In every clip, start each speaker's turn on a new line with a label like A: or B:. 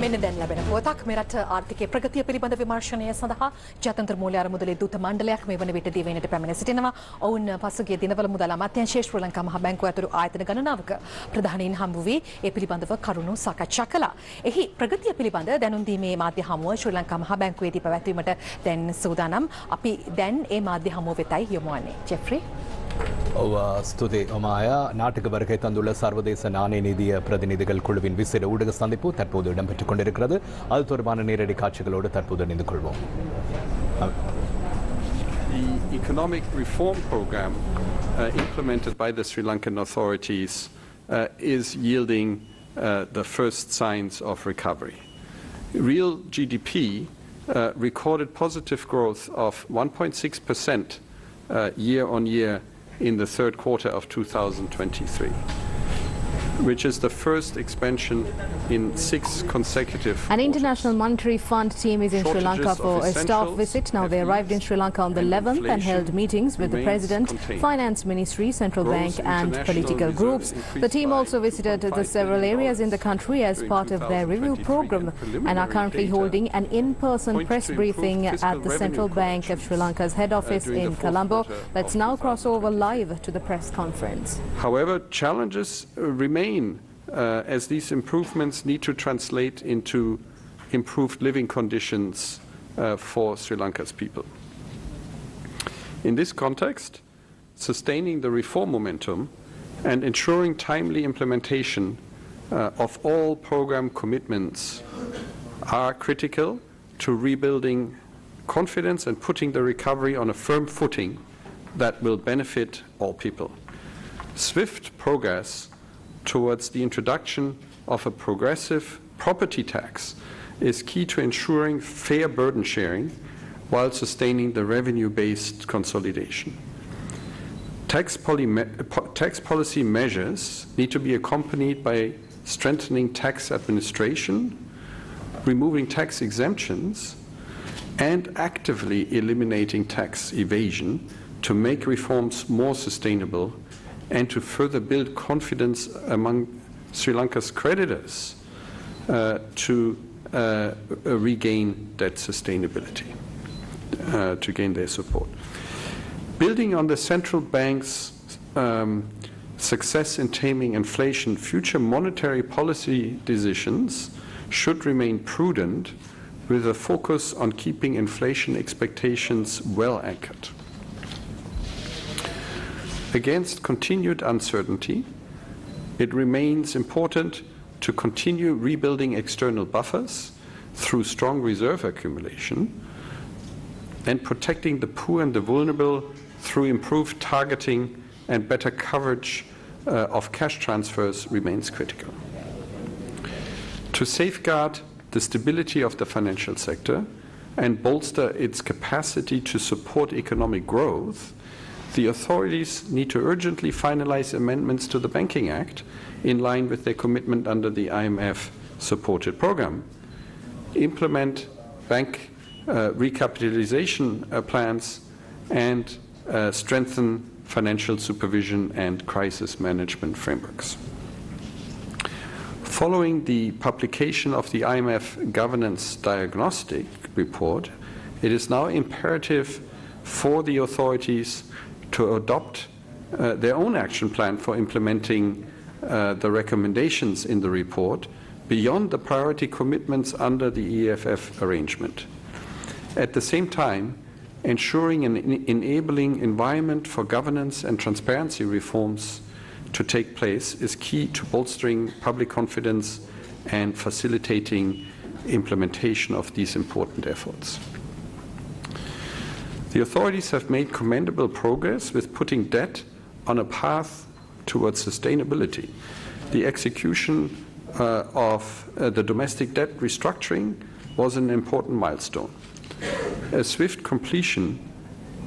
A: මෙන්න දැන් ලැබෙන පුවතක් මෙරට ආර්ථිකයේ ප්‍රගතිය පිළිබඳ විමර්ශනය සඳහා ජාත්‍යන්තර මූල්‍ය අරමුදලේ දූත මණ්ඩලයක් මේ වන විට දිවයිනට පැමිණ සිටිනවා. ඔවුන් පසුගිය දිනවල මුදල් අමාත්‍යාංශයේ ශ්‍රී ලංකා මහ බැංකුව ඇතුළු ආයතන ගණනාවක ප්‍රධානීන් හමු වී ඒ පිළිබඳව කරුණු සාකච්ඡා කළා. එහි ප්‍රගතිය පිළිබඳ දැනුම් දීමේ මාධ්‍ය හමුව ශ්‍රී ලංකා මහ බැංකුවේදී පැවැත්වීමට දැන් සූදානම්. අපි දැන් ඒ මාධ්‍ය හමුව වෙතයි යොමු වන්නේ. ජෙෆ්රි
B: ஸ்துதி ஒமாயா நாட்டுக்கு வருகை தந்துள்ள சர்வதேச நாணய நிதிய பிரதிநிதிகள் குழுவின் விசேட ஊடக சந்திப்பு தற்போது இடம்பெற்றுக் கொண்டிருக்கிறது. அது தொடர்பான நேரடி காட்சிகளோடு தற்போது இணைந்து கொள்வோம்.
C: The economic reform program implemented by the Sri Lankan authorities is yielding the first signs of recovery. Real GDP recorded positive growth of 1.6% year on year in the third quarter of 2023, which is the first expansion in 6 consecutive
D: An International Monetary Fund team is in Sri Lanka for a staff visit. Now they arrived in Sri Lanka on the 11th and held meetings with the President, Finance Ministry, Central Bank and political groups. The team also visited the several areas in the country as part of their review program and are currently holding an in-person press briefing at the Central Bank of Sri Lanka's head office in Colombo. Let's now cross over live to the press conference.
C: However, challenges remain as these improvements need to translate into improved living conditions for Sri Lanka's people. In this context, sustaining the reform momentum and ensuring timely implementation of all program commitments are critical to rebuilding confidence and putting the recovery on a firm footing that will benefit all people. Swift progress towards the introduction of a progressive property tax is key to ensuring fair burden sharing while sustaining the revenue-based consolidation. Tax policy measures need to be accompanied by strengthening tax administration, removing tax exemptions, and actively eliminating tax evasion to make reforms more sustainable and to further build confidence among Sri Lanka's creditors to regain that sustainability, to gain their support. Building on the central bank's success in taming inflation, future monetary policy decisions should remain prudent with a focus on keeping inflation expectations well anchored. Against continued uncertainty, it remains important to continue rebuilding external buffers through strong reserve accumulation and protecting the poor and the vulnerable through improved targeting and better coverage of cash transfers remains critical. To safeguard the stability of the financial sector and bolster its capacity to support economic growth, the authorities need to urgently finalize amendments to the Banking Act in line with their commitment under the IMF-supported program, implement bank recapitalization plans, and strengthen financial supervision and crisis management frameworks. Following the publication of the IMF Governance Diagnostic Report, it is now imperative for the authorities to adopt their own action plan for implementing the recommendations in the report beyond the priority commitments under the EFF arrangement. At the same time, ensuring an enabling environment for governance and transparency reforms to take place is key to bolstering public confidence and facilitating implementation of these important efforts. The authorities have made commendable progress with putting debt on a path towards sustainability. The execution of the domestic debt restructuring was an important milestone. A swift completion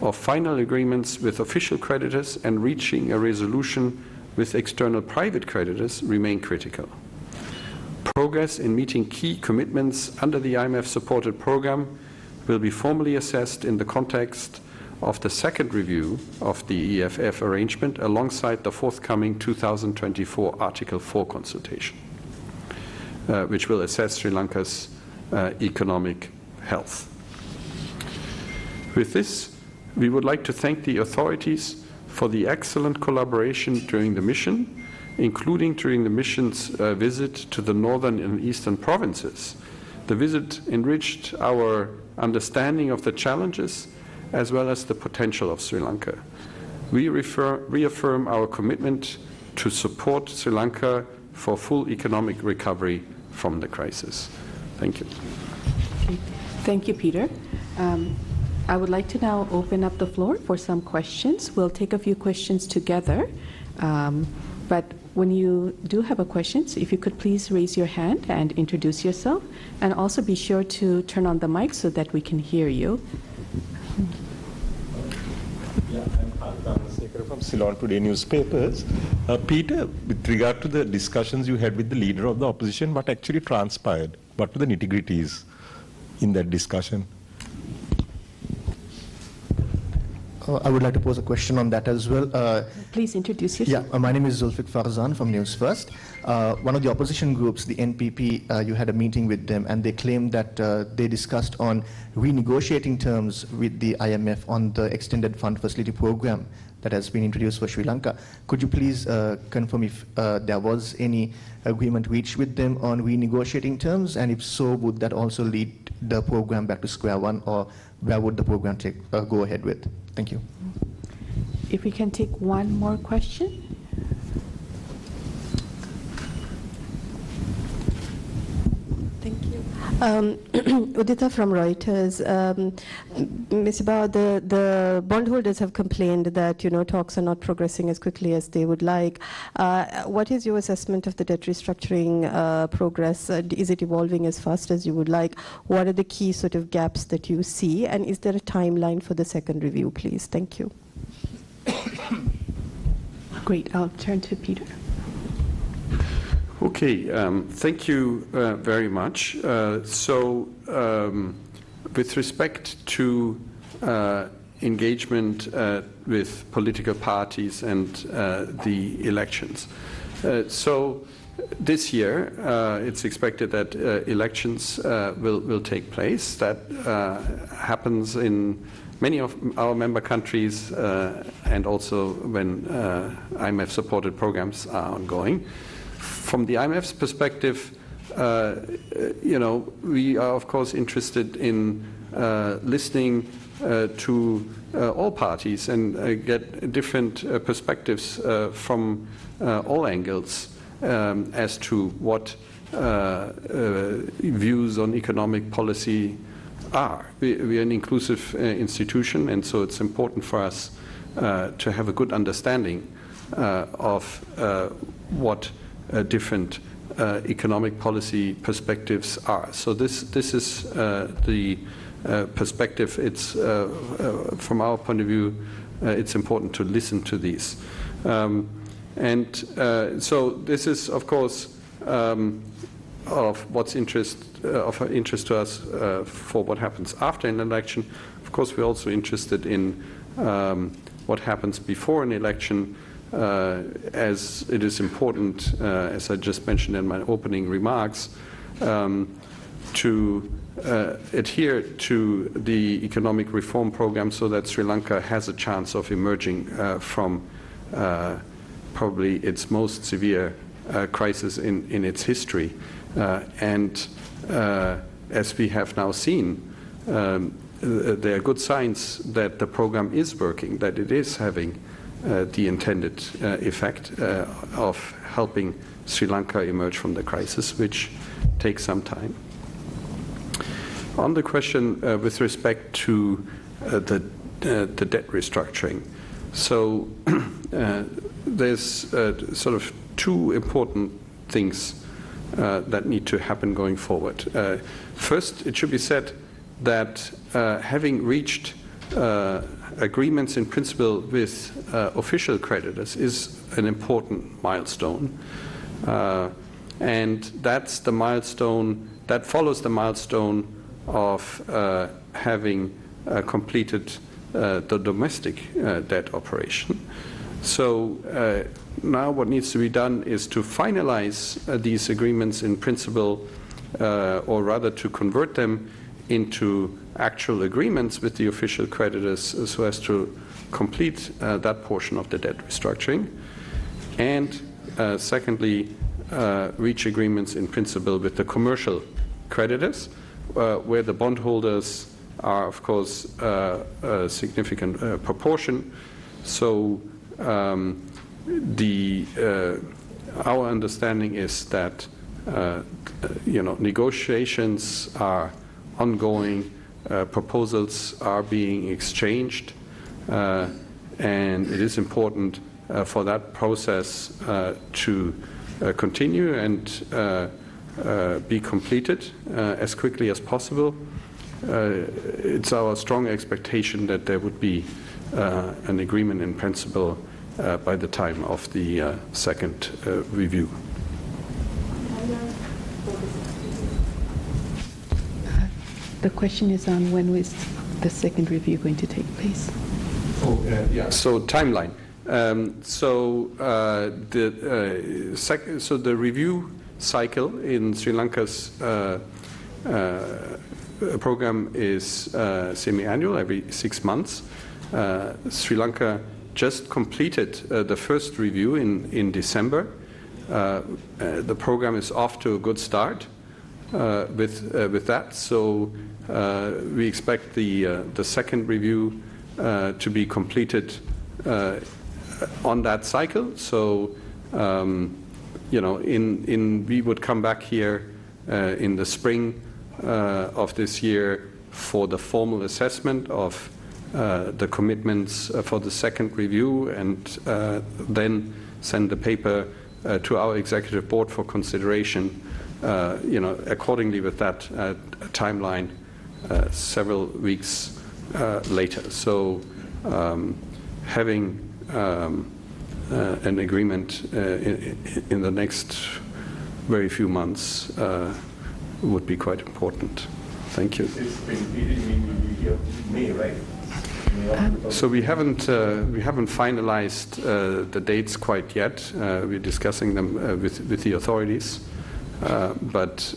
C: of final agreements with official creditors and reaching a resolution with external private creditors remain critical. Progress in meeting key commitments under the IMF-supported program will be formally assessed in the context of the second review of the EFF arrangement alongside the forthcoming 2024 Article 4 consultation. which will assess Sri Lanka's economic health. With this, we would like to thank the authorities for the excellent collaboration during the mission, including during the mission's visit to the northern and eastern provinces. The visit enriched our understanding of the challenges as well as the potential of Sri Lanka. We reaffirm our commitment to support Sri Lanka for full economic recovery from the crisis. Thank you.
E: Okay. Thank you, Peter. I would like to now open up the floor for some questions. We'll take a few questions together, but when you do have a question, if you could please raise your hand and introduce yourself, and also be sure to turn on the mic so that we can hear you.
F: Yeah, I'm from Ceylon Today newspapers. Peter, with regard to the discussions you had with the leader of the opposition, what actually transpired? What were the nitty-gritties in that discussion?
G: I would like to pose a question on that as well.
E: Please introduce yourself.
G: Yeah, my name is Zulfiq Farzan from Newsfirst. One of the opposition groups, the NPP, you had a meeting with them, and they claimed that they discussed on renegotiating terms with the IMF on the extended fund facility program that has been introduced for Sri Lanka. Could you please confirm if there was any agreement reached with them on renegotiating terms, and if so, would that also lead the program back to square one, or where would the program go ahead with? Thank you.
E: If we can take one more question.
H: Thank you. Udita from Reuters. Ms. Bao, the bondholders have complained that talks are not progressing as quickly as they would like. What is your assessment of the debt restructuring progress? Is it evolving as fast as you would like? What are the key sort of gaps that you see? And is there a timeline for the second review, please? Thank you.
E: Great. I'll turn to Peter.
C: Okay, thank you very much. With respect to engagement with political parties and the elections. This year, it's expected that elections will take place. That happens in many of our member countries and also when IMF-supported programs are ongoing. From the IMF's perspective, we are of course interested in listening to all parties and get different perspectives from all angles as to what views on economic policy are. We are an inclusive institution, and so it's important for us to have a good understanding of what different economic policy perspectives are. So this is the perspective. It's from our point of view, it's important to listen to these, so this is of course of what's of interest to us for what happens after an election. Of course, we're also interested in what happens before an election. As it is important, as I just mentioned in my opening remarks, to adhere to the economic reform program so that Sri Lanka has a chance of emerging from probably its most severe crisis in its history. As we have now seen, there are good signs that the program is working, that it is having the intended effect of helping Sri Lanka emerge from the crisis, which takes some time. On the question with respect to the debt restructuring, so there's sort of two important things that need to happen going forward. First, it should be said that having reached agreements in principle with official creditors is an important milestone, and that's the milestone that follows the milestone of having completed the domestic debt operation. So now what needs to be done is to finalize these agreements in principle, or rather to convert them into actual agreements with the official creditors so as to complete that portion of the debt restructuring. And secondly, reach agreements in principle with the commercial creditors, where the bondholders are, of course, a significant proportion. So our understanding is that negotiations are ongoing, proposals are being exchanged, and it is important for that process to continue and be completed as quickly as possible. It's our strong expectation that there would be an agreement in principle by the time of the second review.
E: The question is on when is the second review going to take place?
C: Yeah. So timeline. So the review cycle in Sri Lanka's program is semi-annual, every 6 months. Sri Lanka just completed the first review in December. The program is off to a good start with that. So we expect the second review to be completed on that cycle. So we would come back here in the spring of this year for the formal assessment of the commitments for the second review, and then send the paper to our executive board for consideration. Accordingly with that timeline, several weeks later. So having an agreement in the next very few months would be quite important. Thank you.
F: May, right?
C: So we haven't finalized the dates quite yet. We're discussing them with the authorities, but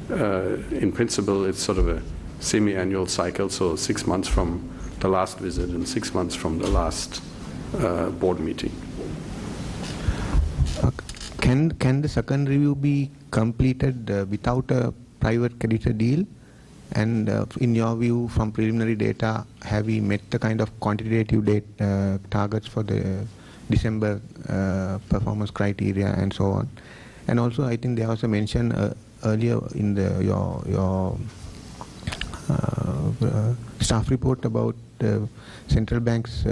C: in principle, it's sort of a semi-annual cycle. So 6 months from the last visit and 6 months from the last board meeting.
I: Can the second review be completed without a private creditor deal? And in your view, from preliminary data, have we met the kind of quantitative targets for the December performance criteria and so on? And also, I think there was a mention earlier in your staff report about the central bank's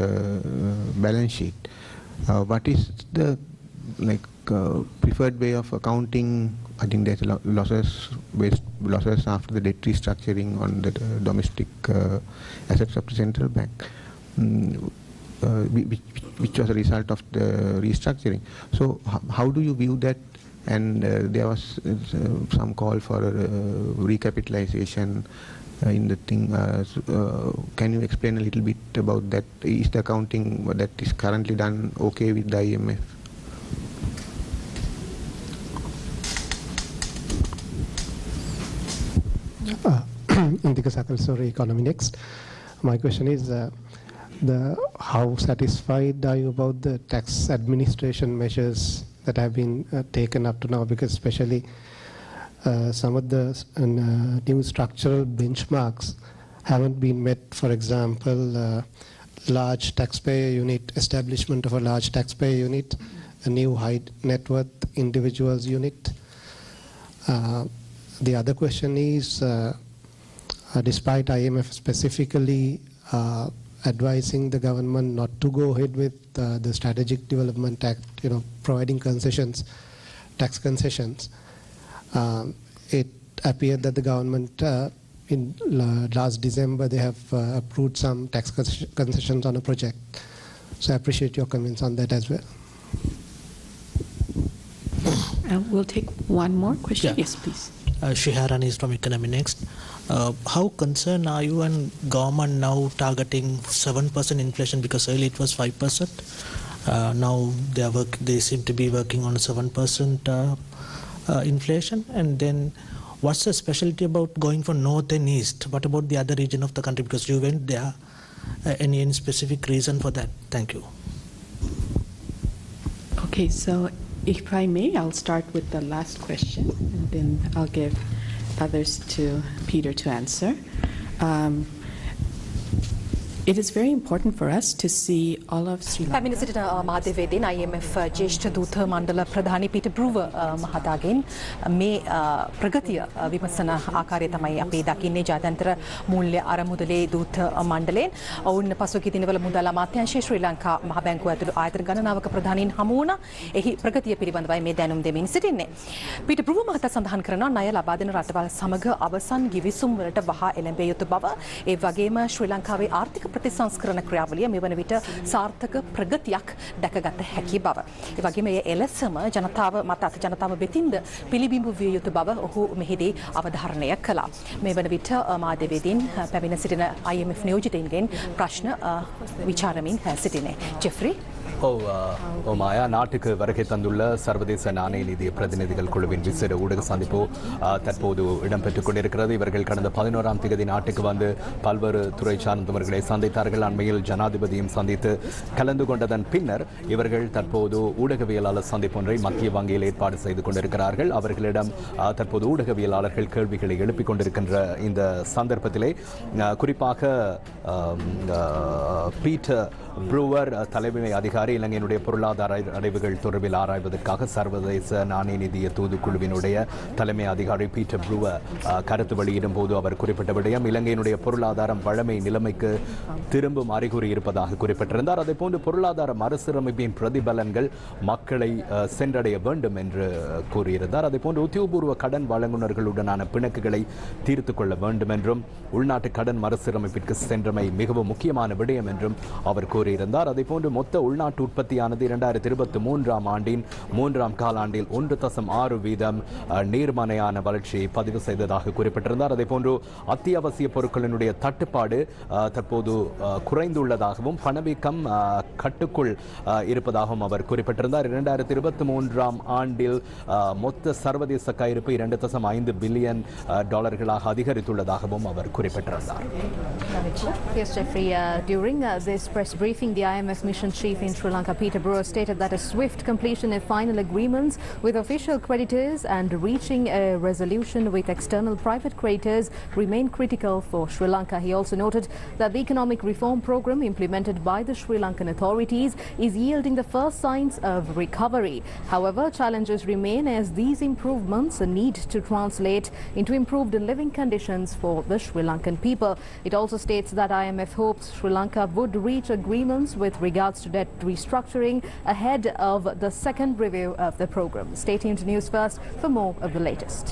I: balance sheet. What is the preferred way of accounting? I think there's losses after the debt restructuring on the domestic assets of the central bank, which was a result of the restructuring. So how do you view that? And there was some call for recapitalization in the thing. Can you explain a little bit about that? Is the accounting that is currently done okay with the IMF?
J: Indika Sakal, sorry, Economy Next. My question is, how satisfied are you about the tax administration measures that have been taken up to now? Because especially some of the new structural benchmarks haven't been met. For example, large taxpayer unit, establishment of a large taxpayer unit, a new high net worth individuals unit. The other question is, despite IMF specifically advising the government not to go ahead with the Strategic Development Act, providing concessions, tax concessions, it appeared that the government in last December they have approved some tax concessions on a project. So I appreciate your comments on that as well.
E: We'll take one more question.
K: Yeah.
E: Yes, please.
K: Shiharan is from Economy Next. How concerned are you and government now targeting 7% inflation, because earlier it was 5%? Now they seem to be working on 7% inflation. And then what's the specialty about going for north and east? What about the other region of the country, because you went there? Any specific reason for that? Thank you.
E: Okay, so if I may, I'll start with the last question, and then I'll give others to Peter to answer. It is very important for us to see all of Sri Lanka.
A: පැමිණ සිටින මාධ්‍යවේදීන් IMF ජ්‍යෙෂ්ඨ දූත මණ්ඩල ප්‍රධානී Peter බ්‍රූවර් මහතාගෙන් මේ ප්‍රගතිය විමසන ආකාරය තමයි අපි දකින්නේ ජාත්‍යන්තර මූල්‍ය අරමුදලේ දූත මණ්ඩලයෙන්. ඔවුන් පසුගිය දිනවල මුදල් අමාත්‍යාංශයේ ශ්‍රී ලංකා මහ බැංකුව ඇතුළු ආයතන ගණනාවක ප්‍රධානීන් හමු වුණා. එහි ප්‍රගතිය පිළිබඳවයි මේ දැනුම් දෙමින් සිටින්නේ. පීටර් බ්‍රූවර් මහතා සඳහන් කරනවා ණය ලබා දෙන රටවල් සමග අවසන් ගිවිසුම් වලට වහා එළඹිය යුතු බව. ඒ වගේම ශ්‍රී ලංකාවේ ආර්ථික ප්‍රතිසංස්කරණ ක්‍රියාවලිය මෙවන විට සාර්ථක ප්‍රගතියක් දැකගත හැකි බව. ඒ වගේම ඒ එලෙසම ජනතාව මත ජනතාව වෙතින්ද පිළිබිඹු විය යුතු බව ඔහු මෙහිදී අවධාරණය කළා. මේ වන විට මාධ්‍යවේදීන් පැමිණ සිටින IMF නියෝජිතයින්ගෙන් ප්‍රශ්න විචාරමින් සිටිනේ. ஜெஃப்ரி
B: மாயா நாட்டுக்கு வருகை தந்துள்ள சர்வதேச நாணய நிதிய பிரதிநிதிகள் குழுவின் விசேட ஊடக சந்திப்பு தற்போது இடம்பெற்றுக் கொண்டிருக்கிறது. இவர்கள் கடந்த 11ஆம் தேதி நாட்டுக்கு வந்து பல்வேறு துறை சார்ந்தவர்களை சந்தித்தார்கள். அண்மையில் ஜனாதிபதியும் சந்தித்து கலந்து கொண்டதன் பின்னர் இவர்கள் தற்போது ஊடகவியலாளர் சந்திப்பு ஒன்றை மத்திய வங்கியில் ஏற்பாடு செய்து கொண்டிருக்கிறார்கள். அவர்களிடம் தற்போது ஊடகவியலாளர்கள் கேள்விகளை எழுப்பிக் கொண்டிருக்கின்ற இந்த சந்தர்ப்பத்திலே குறிப்பாக பீட்டர் ப்ரூவர் தலைமை அதிகாரி இலங்கையினுடைய பொருளாதார அடைவுகள் தொடர்பில் ஆராய்வதற்காக சர்வதேச நாணய நிதிய தூதுக்குழுவினுடைய தலைமை அதிகாரி பீட்டர் ப்ரூவர் கருத்து வெளியிடும் போது அவர் குறிப்பிட்ட விடயம் இலங்கையினுடைய பொருளாதாரம் வழமை நிலைமைக்கு திரும்பும் அறிகுறி இருப்பதாக குறிப்பிட்டிருந்தார். அதேபோன்று பொருளாதார மறுசீரமைப்பின் பிரதிபலன்கள் மக்களை சென்றடைய வேண்டும் என்று கூறியிருந்தார். அதேபோன்று உத்தியோகபூர்வ கடன் வழங்குநர்களுடனான பிணக்குகளை தீர்த்துக் கொள்ள வேண்டும் என்றும் உள்நாட்டு கடன் மறுசீரமைப்பிற்கு சென்றமை மிகவும் முக்கியமான விடயம் என்றும் அவர் கூறியிருந்தார். அதேபோன்று மொத்த உள்நாட்டு உற்பத்தியானது 2023ஆம் ஆண்டின் 3ஆம் காலாண்டில் 1.6% நேர்மறையான வளர்ச்சியை பதிவு செய்ததாக குறிப்பிட்டிருந்தார். அதேபோன்று அத்தியாவசிய பொருட்களினுடைய தட்டுப்பாடு தற்போது குறைந்துள்ளதாகவும் பணவீக்கம் கட்டுக்குள் இருப்பதாகவும் அவர் குறிப்பிட்டிருந்தார். 2023ஆம் ஆண்டில் மொத்த சர்வதேச கையிருப்பு $2.5 பில்லியன் அதிகரித்துள்ளதாகவும் அவர் குறிப்பிட்டிருந்தார்.
D: Yes, Jeffrey. During this press briefing, the IMF mission chief in Sri Lanka, Peter Brewer, stated that a swift completion of final agreements with official creditors and reaching a resolution with external private creditors remain critical for Sri Lanka. He also noted that the economic reform program implemented by the Sri Lankan authorities is yielding the first signs of recovery. However, challenges remain as these improvements need to translate into improved living conditions for the Sri Lankan people. It also states that IMF hopes Sri Lanka would reach agreements with regards to debt restructuring ahead of the second review of the program. Stay tuned to Newsfirst for more of the latest.